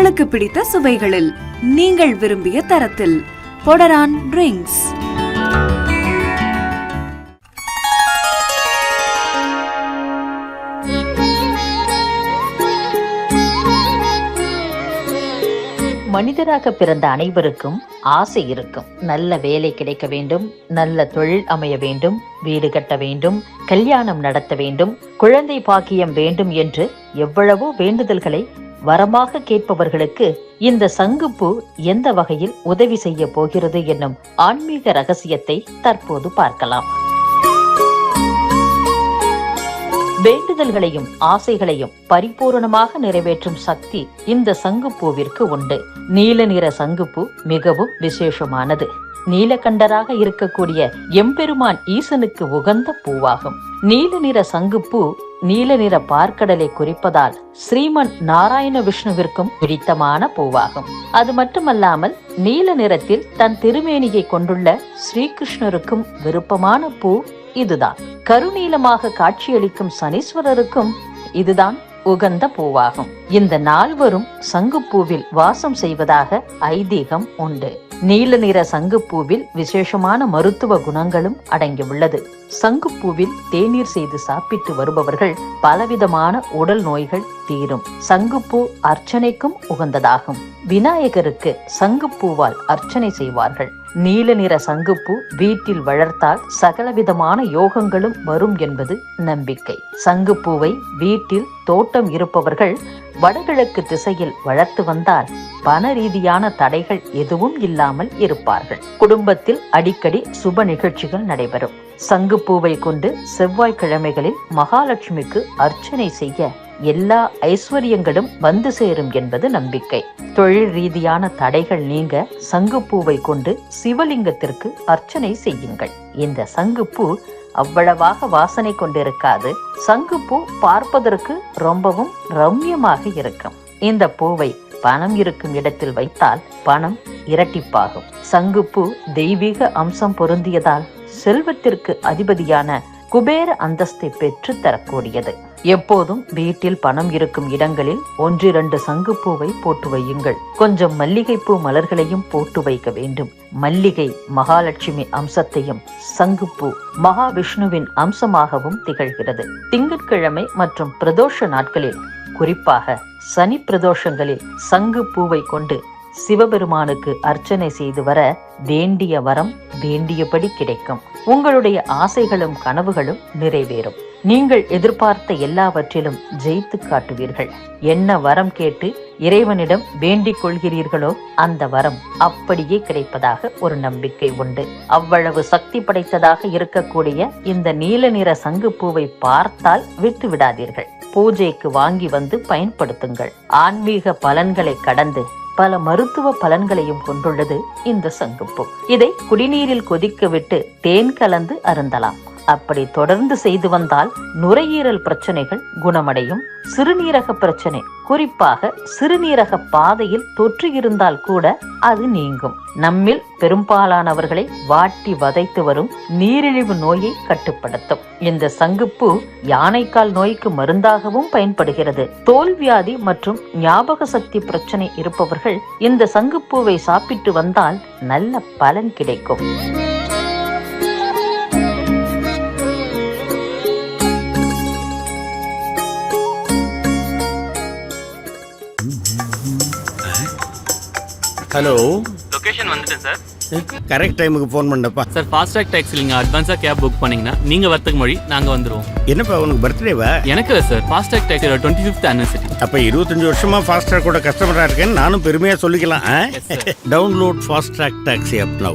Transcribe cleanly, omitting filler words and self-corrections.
உங்களுக்கு பிடித்த சுவைகளில் நீங்கள் விரும்பிய தரத்தில் பொடரான் ட்ரிங்க்ஸ். மனிதராக பிறந்த அனைவருக்கும் ஆசை இருக்கும். நல்ல வேலை கிடைக்க வேண்டும், நல்ல தொழில் அமைய வேண்டும், வீடு கட்ட வேண்டும், கல்யாணம் நடத்த வேண்டும், குழந்தை பாக்கியம் வேண்டும் என்று எவ்வளவோ வேண்டுதல்களை வரமாக கேட்பவர்களுக்கு இந்த சங்குப்பூ எந்த வகையில் உதவி செய்ய போகிறது என்னும் ஆன்மீக ரகசியத்தை தற்போது பார்க்கலாம். வேண்டுதல்களையும் ஆசைகளையும் பரிபூரணமாக நிறைவேற்றும் சக்தி இந்த சங்குப்பூவிற்கு உண்டு. நீல நிற சங்குப்பூ மிகவும் விசேஷமானது. நீலகண்டராக இருக்கக்கூடிய எம்பெருமான் ஈசனுக்கு உகந்த பூவாகும். நீல நிற சங்குப்பூ நீல நிற பார்க்கடலை குறிப்பதால் ஸ்ரீமன் நாராயண விஷ்ணுவிற்கும் பிடித்தமான பூவாகும். அது மட்டுமல்லாமல் நீல நிறத்தில் தன் திருமேனியை கொண்டுள்ள ஸ்ரீகிருஷ்ணருக்கும் விருப்பமான பூ இதுதான். கருநீலமாக காட்சியளிக்கும் சனீஸ்வரருக்கும் இதுதான் உகந்த பூவாகும். இந்த நால்வரும் சங்குப்பூவில் வாசம் செய்வதாக ஐதீகம் உண்டு. நீல நிற சங்குப்பூவில் விசேஷமான மருத்துவ குணங்களும் அடங்கியுள்ளது. சங்குப்பூவில் தேநீர் செய்து சாப்பிட்டு வருபவர்கள் பலவிதமான உடல் நோய்கள் தீரும். சங்குப்பூ அர்ச்சனைக்கும் உகந்ததாகும். விநாயகருக்கு சங்குப்பூவால் அர்ச்சனை செய்வார்கள். நீல நிற சங்குப்பூ வீட்டில் வளர்த்தால் சகலவிதமான யோகங்களும் வரும் என்பது நம்பிக்கை. சங்குப்பூவை வீட்டில் தோட்டம் இருப்பவர்கள் வடகிழக்கு திசையில் வளர்த்து வந்தால் பண ரீதியான தடைகள் எதுவும் இல்லாமல் இருப்பார்கள். குடும்பத்தில் அடிக்கடி சுப நிகழ்ச்சிகள் நடைபெறும். சங்குப்பூவை கொண்டு செவ்வாய்க்கிழமைகளில் மகாலட்சுமிக்கு அர்ச்சனை செய்ய எல்லா ஐஸ்வர்யங்களும் வந்து சேரும் என்பது நம்பிக்கை. தொழில் ரீதியான தடைகள் நீங்க சங்குப்பூவை கொண்டு சிவலிங்கத்திற்கு அர்ச்சனை செய்யுங்கள். இந்த சங்குப்பூ அவ்வளவாக வாசனை கொண்டிருக்காது. சங்குப்பூ பார்ப்பதற்கு ரொம்பவும் ரம்யமாக இருக்கும். இந்த பூவை பணம் இருக்கும் இடத்தில் வைத்தால் பணம் இரட்டிப்பாகும். சங்குப்பூ தெய்வீக அம்சம் பொருந்தியதால் செல்வத்திற்கு அதிபதியான குபேர அந்தஸ்தை பெற்று தரக்கூடியது. எப்போதும் வீட்டில் பணம் இருக்கும் இடங்களில் 1-2 சங்குப்பூவை போட்டு வையுங்கள். கொஞ்சம் மல்லிகைப்பூ மலர்களையும் போட்டு வைக்க வேண்டும். மல்லிகை மகாலட்சுமி அம்சத்தையும், சங்குப்பூ மகாவிஷ்ணுவின் அம்சமாகவும் திகழ்கிறது. திங்கட்கிழமை மற்றும் பிரதோஷ நாட்களில், குறிப்பாக சனி பிரதோஷங்களில் சங்குப்பூவை கொண்டு சிவபெருமானுக்கு அர்ச்சனை செய்து வர வேண்டிய வரம் வேண்டியபடி கிடைக்கும். உங்களுடைய ஆசைகளும் கனவுகளும் நிறைவேறும். நீங்கள் எதிர்பார்த்த எல்லாவற்றிலும் ஜெயித்து காட்டுவீர்கள். என்ன வரம் கேட்டு இறைவனிடம் வேண்டிக் கொள்கிறீர்களோ அந்த வரம் அப்படியே கிடைப்பதாக ஒரு நம்பிக்கை உண்டு. அவ்வளவு சக்தி படைத்ததாக இருக்கக்கூடிய இந்த நீல நிற சங்குப்பூவை பார்த்தால் விட்டு விடாதீர்கள். பூஜைக்கு வாங்கி வந்து பயன்படுத்துங்கள். ஆன்மீக பலன்களை கடந்து பல மருத்துவ பலன்களையும் கொண்டுள்ளது இந்த சங்குப்பூ. இதை குடிநீரில் கொதிக்க விட்டு தேன் கலந்து அருந்தலாம். அப்படி தொடர்ந்து செய்து வந்தால் நுரையீரல் பிரச்சனைகள் குணமடையும். சிறுநீரக பிரச்சனை, குறிப்பாக சிறுநீரக பாதையில் தொற்று இருந்தால் கூட அது நீங்கும். நம்மில் பெரும்பாலானவர்களை வாட்டி வதைத்து வரும் நீரிழிவு நோயை கட்டுப்படுத்தும். இந்த சங்குப்பூ யானைக்கால் நோய்க்கு மருந்தாகவும் பயன்படுகிறது. தோல்வியாதி மற்றும் ஞாபக சக்தி பிரச்சனை இருப்பவர்கள் இந்த சங்குப்பூவை சாப்பிட்டு வந்தால் நல்ல பலன் கிடைக்கும். ஹலோ, லொகேஷன் வந்துட்டேன் சார். கரெக்ட் டைமுக்கு ஃபோன் பண்ணப்பா. சார் ஃபாஸ்ட்ராக் டாக்ஸில் நீங்கள் அட்வான்ஸாக கேப் புக் பண்ணீங்கன்னா நீங்கள் வரத்துக்கு மொழி நாங்கள் வந்துடுவோம். என்னப்பா உனக்கு பர்த்டேவா? எனக்கு இல்லை சார், ஃபாஸ்ட்ராக் டாக்ஸியோட 25th anniversary. அப்போ 25 வருஷமா ஃபாஸ்ட்ராக் கூட கஸ்டமராக இருக்கேன்னு நானும் பெருமையாக சொல்லிக்கலாம். Download Fastrack taxi app now.